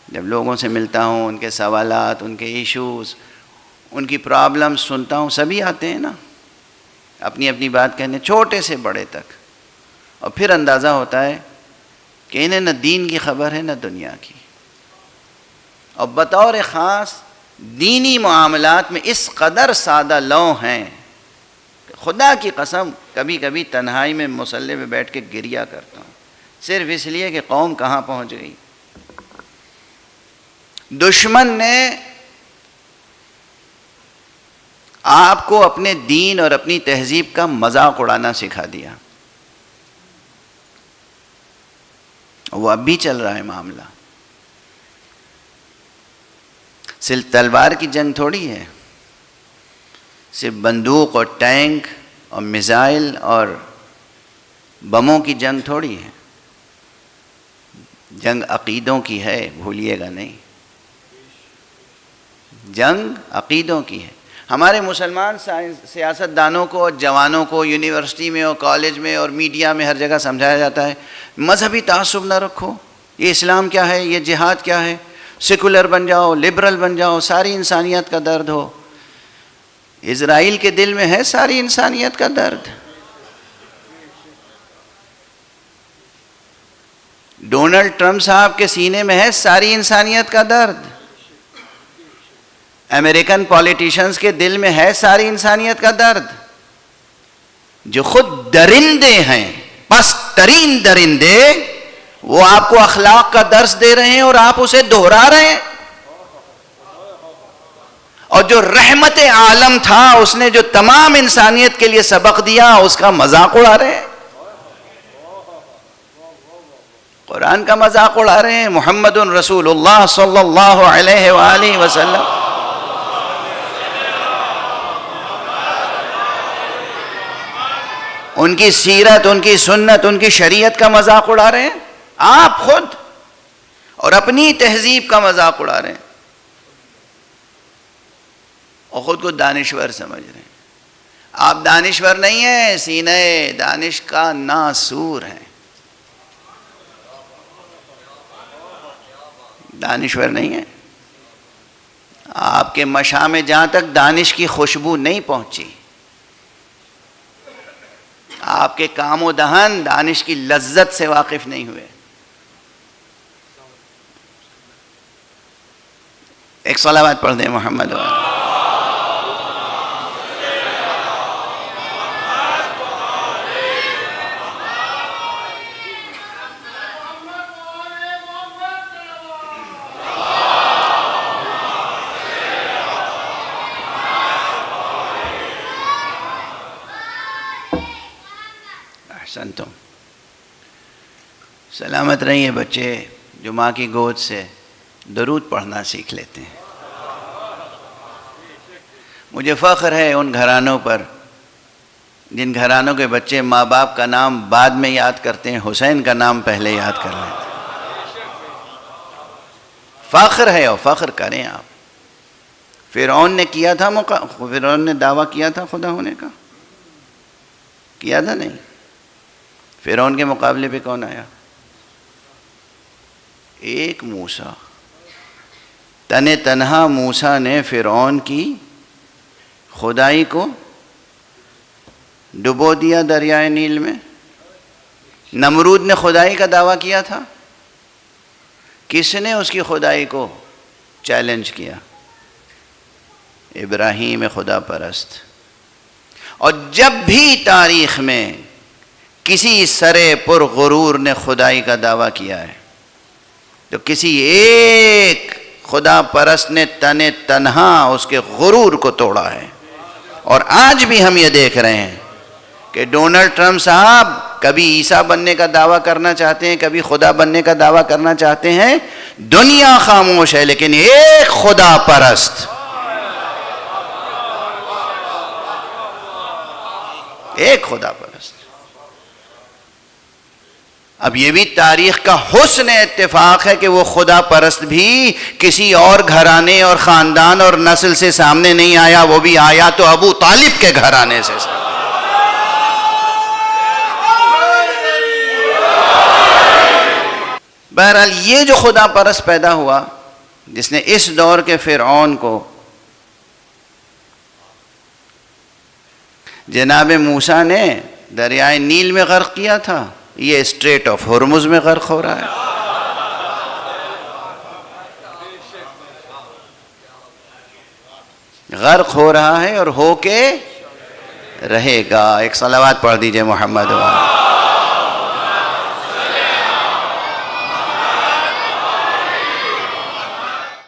جب لوگوں سے ملتا ہوں، ان کے سوالات، ان کے ایشوز، ان کی پرابلمز سنتا ہوں، سبھی آتے ہیں نا اپنی اپنی بات کہنے، چھوٹے سے بڑے تک، اور پھر اندازہ ہوتا ہے کہ انہیں نہ دین کی خبر ہے نہ دنیا کی، اور بطور خاص دینی معاملات میں اس قدر سادہ لو ہیں کہ خدا کی قسم کبھی کبھی تنہائی میں مصلی پہ بیٹھ کے گریا کرتا ہوں، صرف اس لیے کہ قوم کہاں پہنچ گئی۔ دشمن نے آپ کو اپنے دین اور اپنی تہذیب کا مذاق اڑانا سکھا دیا، وہ اب بھی چل رہا ہے معاملہ۔ صرف تلوار کی جنگ تھوڑی ہے، صرف بندوق اور ٹینک اور میزائل اور بموں کی جنگ تھوڑی ہے، جنگ عقیدوں کی ہے، بھولیے گا نہیں، جنگ عقیدوں کی ہے۔ ہمارے مسلمان سیاستدانوں کو اور جوانوں کو یونیورسٹی میں اور کالج میں اور میڈیا میں ہر جگہ سمجھایا جاتا ہے مذہبی تعصب نہ رکھو، یہ اسلام کیا ہے، یہ جہاد کیا ہے، سیکولر بن جاؤ، لبرل بن جاؤ، ساری انسانیت کا درد ہو۔ اسرائیل کے دل میں ہے ساری انسانیت کا درد، ڈونلڈ ٹرمپ صاحب کے سینے میں ہے ساری انسانیت کا درد، امریکن پولیٹیشنز کے دل میں ہے ساری انسانیت کا درد، جو خود درندے ہیں، پست ترین درندے، وہ آپ کو اخلاق کا درس دے رہے ہیں اور آپ اسے دہرا رہے ہیں، اور جو رحمت عالم تھا، اس نے جو تمام انسانیت کے لیے سبق دیا، اس کا مذاق اڑا رہے ہیں، قرآن کا مذاق اڑا رہے ہیں۔ محمد رسول اللہ صلی اللہ علیہ وآلہ وسلم ان کی سیرت، ان کی سنت، ان کی شریعت کا مذاق اڑا رہے ہیں آپ خود، اور اپنی تہذیب کا مذاق اڑا رہے ہیں، اور خود کو دانشور سمجھ رہے ہیں۔ آپ دانشور نہیں ہیں، سینہ دانش کا ناسور ہیں، دانشور نہیں ہیں۔ آپ کے مشام میں جہاں تک دانش کی خوشبو نہیں پہنچی، آپ کے کام و دہن دانش کی لذت سے واقف نہیں ہوئے۔ ایک صلوات پڑھ دیں محمد والے۔ احسنتم۔ سلامت رہیے بچے جو ماں کی گود سے درود پڑھنا سیکھ لیتے ہیں۔ مجھے فخر ہے ان گھرانوں پر جن گھرانوں کے بچے ماں باپ کا نام بعد میں یاد کرتے ہیں، حسین کا نام پہلے یاد کر لیتے ہیں۔ فخر ہے، اور فخر کریں آپ۔ فرعون نے کیا تھا فرعون نے دعویٰ کیا تھا خدا ہونے کا، کیا تھا نہیں؟ فرعون کے مقابلے پہ کون آیا؟ ایک موسیٰ، تنہا موسیٰ نے فرعون کی خدائی کو ڈبو دیا دریائے نیل میں۔ نمرود نے خدائی کا دعویٰ کیا تھا، کس نے اس کی خدائی کو چیلنج کیا؟ ابراہیم خدا پرست۔ اور جب بھی تاریخ میں کسی سرے پر غرور نے خدائی کا دعویٰ کیا ہے تو کسی ایک خدا پرست نے تنہا اس کے غرور کو توڑا ہے۔ اور آج بھی ہم یہ دیکھ رہے ہیں کہ ڈونلڈ ٹرمپ صاحب کبھی عیسیٰ بننے کا دعویٰ کرنا چاہتے ہیں، کبھی خدا بننے کا دعویٰ کرنا چاہتے ہیں، دنیا خاموش ہے، لیکن ایک خدا پرست، ایک خدا پرست۔ اب یہ بھی تاریخ کا حسن اتفاق ہے کہ وہ خدا پرست بھی کسی اور گھرانے اور خاندان اور نسل سے سامنے نہیں آیا، وہ بھی آیا تو ابو طالب کے گھرانے سے سامنے۔ بہرحال یہ جو خدا پرست پیدا ہوا جس نے اس دور کے فرعون کو جناب موسیٰ نے دریائے نیل میں غرق کیا تھا، یہ اسٹریٹ آف ہرمز میں غرق ہو رہا ہے۔ غرق ہو رہا ہے اور ہو کے رہے گا۔ ایک صلوات پڑھ دیجئے محمد وآلہ۔